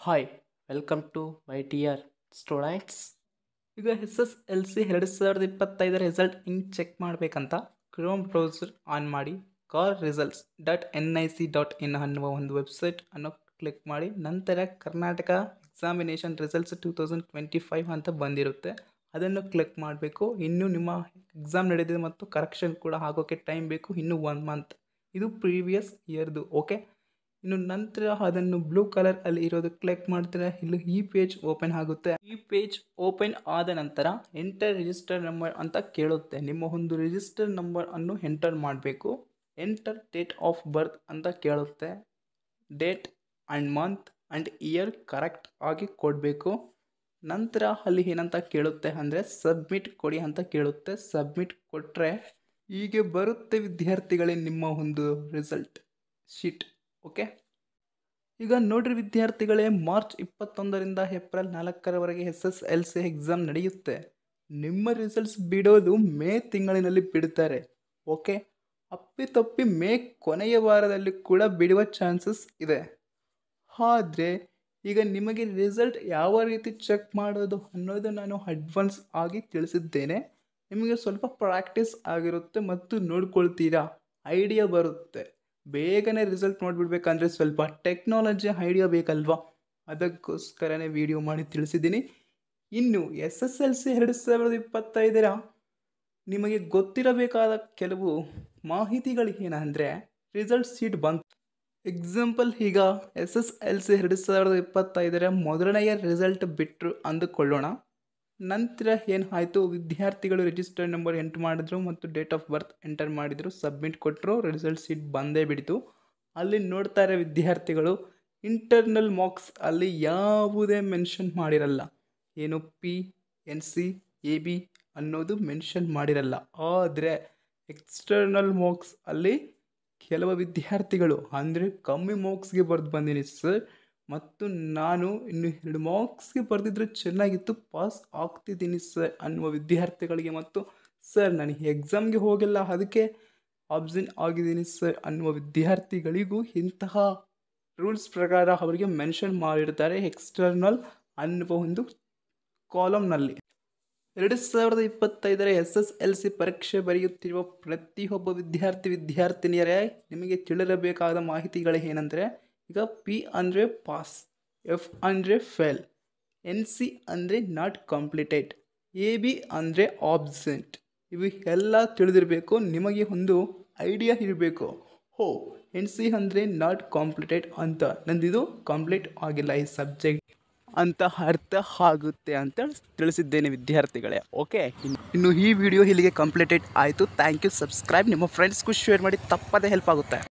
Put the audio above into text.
Hi welcome to my dear students. ಈಗ SSLC 2025 result ಹಿಂಗೆ check ಮಾಡಬೇಕಂತ ಕ್ರೋಮ್ ಬ್ರೌಸರ್ ಆನ್ ಮಾಡಿ CARResults.nic.in ಅನ್ನುವ ಒಂದು ವೆಬ್ಸೈಟ್ ಅನ್ನು ಕ್ಲಿಕ್ ಮಾಡಿ ನಂತರ ಕರ್ನಾಟಕ ಎಕ್ಸಾಮಿನೇಷನ್ ರಿಸಲ್ಟ್ಸ್ 2025 ಅಂತ ಬಂದಿರುತ್ತೆ. ಅದನ್ನು ಕ್ಲಿಕ್ ಮಾಡಬೇಕು. ಇನ್ನು ನಿಮ್ಮ ಎಕ್ಸಾಮ್ ನಡೆದಿದೆ ಮತ್ತು ಕರೆಕ್ಷನ್ ಕೂಡ ಆಗೋಕ್ಕೆ ಟೈಮ್ ಬೇಕು, ಇನ್ನು 1 ಮಂತ್. ಇದು ಪ್ರೀವಿಯಸ್ ಇಯರ್ದು. ಓಕೆ, ಇನ್ನು ನಂತರ ಅದನ್ನು ಬ್ಲೂ ಕಲರ್ ಅಲ್ಲಿ ಇರೋದು ಕ್ಲಿಕ್ ಮಾಡ್ತಾರೆ. ಇಲ್ಲಿ ಈ ಪೇಜ್ ಓಪನ್ ಆಗುತ್ತೆ. ಈ ಪೇಜ್ ಓಪನ್ ಆದ ನಂತರ ಎಂಟರ್ ರಿಜಿಸ್ಟರ್ ನಂಬರ್ ಅಂತ ಕೇಳುತ್ತೆ. ನಿಮ್ಮ ಒಂದು ರಿಜಿಸ್ಟರ್ ನಂಬರ್ ಅನ್ನು ಎಂಟರ್ ಮಾಡಬೇಕು. ಎಂಟರ್ ಡೇಟ್ ಆಫ್ ಬರ್ತ್ ಅಂತ ಕೇಳುತ್ತೆ. Date and month and year correct ಆಗಿ ಕೊಡಬೇಕು. ನಂತರ ಅಲ್ಲಿ ಏನಂತ ಕೇಳುತ್ತೆ ಅಂದರೆ ಸಬ್ಮಿಟ್ ಕೊಡಿ ಅಂತ ಕೇಳುತ್ತೆ. ಸಬ್ಮಿಟ್ ಕೊಟ್ಟರೆ ಹೀಗೆ ಬರುತ್ತೆ ವಿದ್ಯಾರ್ಥಿಗಳೇ ನಿಮ್ಮ ಒಂದು ರಿಸಲ್ಟ್ ಶೀಟ್. ಓಕೆ, ಈಗ ನೋಡ್ರಿ ವಿದ್ಯಾರ್ಥಿಗಳೇ, ಮಾರ್ಚ್ 21ರಿಂದ ಏಪ್ರಿಲ್ 4ರವರೆಗೆ SSLC ಎಕ್ಸಾಮ್ ನಡೆಯುತ್ತೆ. ನಿಮ್ಮ ರಿಸಲ್ಟ್ಸ್ ಬಿಡೋದು ಮೇ ತಿಂಗಳಿನಲ್ಲಿ ಬಿಡ್ತಾರೆ. ಓಕೆ, ಅಪ್ಪಿತಪ್ಪಿ ಮೇ ಕೊನೆಯ ವಾರದಲ್ಲಿ ಕೂಡ ಬಿಡುವ ಚಾನ್ಸಸ್ ಇದೆ. ಆದರೆ ಈಗ ನಿಮಗೆ ರಿಸಲ್ಟ್ ಯಾವ ರೀತಿ ಚೆಕ್ ಮಾಡೋದು ಅನ್ನೋದು ನಾನು ಅಡ್ವಾನ್ಸ್ ಆಗಿ ತಿಳಿಸಿದ್ದೇನೆ. ನಿಮಗೆ ಸ್ವಲ್ಪ ಪ್ರಾಕ್ಟೀಸ್ ಆಗಿರುತ್ತೆ ಮತ್ತು ನೋಡ್ಕೊಳ್ತೀರಾ, ಐಡಿಯಾ ಬರುತ್ತೆ. ಬೇಗನೆ ರಿಸಲ್ಟ್ ನೋಡಿಬಿಡ್ಬೇಕಂದ್ರೆ ಸ್ವಲ್ಪ ಟೆಕ್ನಾಲಜಿ ಐಡಿಯಾ ಬೇಕಲ್ವಾ, ಅದಕ್ಕೋಸ್ಕರನೇ ವಿಡಿಯೋ ಮಾಡಿ ತಿಳಿಸಿದ್ದೀನಿ. ಇನ್ನು SSLC 2025 ನಿಮಗೆ ಗೊತ್ತಿರಬೇಕಾದ ಕೆಲವು ಮಾಹಿತಿಗಳು ಏನಂದರೆ, ರಿಸಲ್ಟ್ ಶೀಟ್ ಬಂತು. ಎಕ್ಸಾಂಪಲ್, ಈಗ SSLC 2025 ಮೊದಲನೆಯ ರಿಸಲ್ಟ್ ಬಿಟ್ಟರು ಅಂದುಕೊಳ್ಳೋಣ. ನಂತರ ಏನಾಯಿತು, ವಿದ್ಯಾರ್ಥಿಗಳು ರಿಜಿಸ್ಟರ್ ನಂಬರ್ ಎಂಟರ್ ಮಾಡಿದ್ರು ಮತ್ತು ಡೇಟ್ ಆಫ್ ಬರ್ತ್ ಎಂಟರ್ ಮಾಡಿದರು, ಸಬ್ಮಿಟ್ ಕೊಟ್ಟರು, ರಿಸಲ್ಟ್ ಶೀಟ್ ಬಂದೇ ಬಿಡಿತು. ಅಲ್ಲಿ ನೋಡ್ತಾರೆ ವಿದ್ಯಾರ್ಥಿಗಳು, ಇಂಟರ್ನಲ್ ಮಾರ್ಕ್ಸ್ ಅಲ್ಲಿ ಯಾವುದೇ ಮೆನ್ಷನ್ ಮಾಡಿರಲ್ಲ. ಏನು PNC AB ಅನ್ನೋದು ಮೆನ್ಷನ್ ಮಾಡಿರಲ್ಲ. ಆದರೆ ಎಕ್ಸ್ಟರ್ನಲ್ ಮಾರ್ಕ್ಸ್ ಅಲ್ಲಿ ಕೆಲವು ವಿದ್ಯಾರ್ಥಿಗಳು ಅಂದರೆ ಕಮ್ಮಿ ಮಾರ್ಕ್ಸ್ಗೆ ಬರೆದು ಬಂದೀನಿ ಸರ್, ಮತ್ತು ನಾನು ಇನ್ನು 2 ಮಾರ್ಕ್ಸ್ಗೆ ಬರೆದಿದ್ರೆ ಚೆನ್ನಾಗಿತ್ತು, ಪಾಸ್ ಆಗ್ತಿದ್ದೀನಿ ಸರ್ ಅನ್ನುವ ವಿದ್ಯಾರ್ಥಿಗಳಿಗೆ, ಮತ್ತು ಸರ್ ನಾನು ಎಕ್ಸಾಮ್ಗೆ ಹೋಗಿಲ್ಲ ಅದಕ್ಕೆ ಆಬ್ಸೆಂಟ್ ಆಗಿದ್ದೀನಿ ಸರ್ ಅನ್ನುವ ವಿದ್ಯಾರ್ಥಿಗಳಿಗೂ ಇಂತಹ ರೂಲ್ಸ್ ಪ್ರಕಾರ ಅವರಿಗೆ ಮೆನ್ಷನ್ ಮಾಡಿರ್ತಾರೆ ಎಕ್ಸ್ಟರ್ನಲ್ ಅನ್ನುವ ಒಂದು ಕಾಲಮ್ನಲ್ಲಿ. 2025 SSLC ಪರೀಕ್ಷೆ ಬರೆಯುತ್ತಿರುವ ಪ್ರತಿಯೊಬ್ಬ ವಿದ್ಯಾರ್ಥಿನಿಯರೇ ನಿಮಗೆ ತಿಳಿರಬೇಕಾದ ಮಾಹಿತಿಗಳು ಏನಂದರೆ, ಈಗ P ಅಂದರೆ ಪಾಸ್, F ಅಂದರೆ ಫೇಲ್, NC ಅಂದರೆ ನಾಟ್ ಕಂಪ್ಲೀಟೆಡ್, AB ಅಂದರೆ ಆಬ್ಸೆಂಟ್. ಇವು ಎಲ್ಲ ತಿಳಿದಿರಬೇಕು. ನಿಮಗೆ ಒಂದು ಐಡಿಯಾ ಇರಬೇಕು, NC ಅಂದರೆ ನಾಟ್ ಕಂಪ್ಲೀಟೆಡ್ ಅಂತ, ನಂದಿದು ಕಂಪ್ಲೀಟ್ ಆಗಿಲ್ಲ ಈ ಸಬ್ಜೆಕ್ಟ್ ಅಂತ ಅರ್ಥ ಆಗುತ್ತೆ ಅಂತ ತಿಳಿಸಿದ್ದೇನೆ ವಿದ್ಯಾರ್ಥಿಗಳೇ. ಓಕೆ, ಇನ್ನು ಈ ವಿಡಿಯೋ ಇಲ್ಲಿಗೆ ಕಂಪ್ಲೀಟೆಡ್ ಆಯಿತು. Thank you. ಸಬ್ಸ್ಕ್ರೈಬ್, ನಿಮ್ಮ ಫ್ರೆಂಡ್ಸ್ಗೂ ಶೇರ್ ಮಾಡಿ, ತಪ್ಪದೇ ಹೆಲ್ಪ್ ಆಗುತ್ತೆ.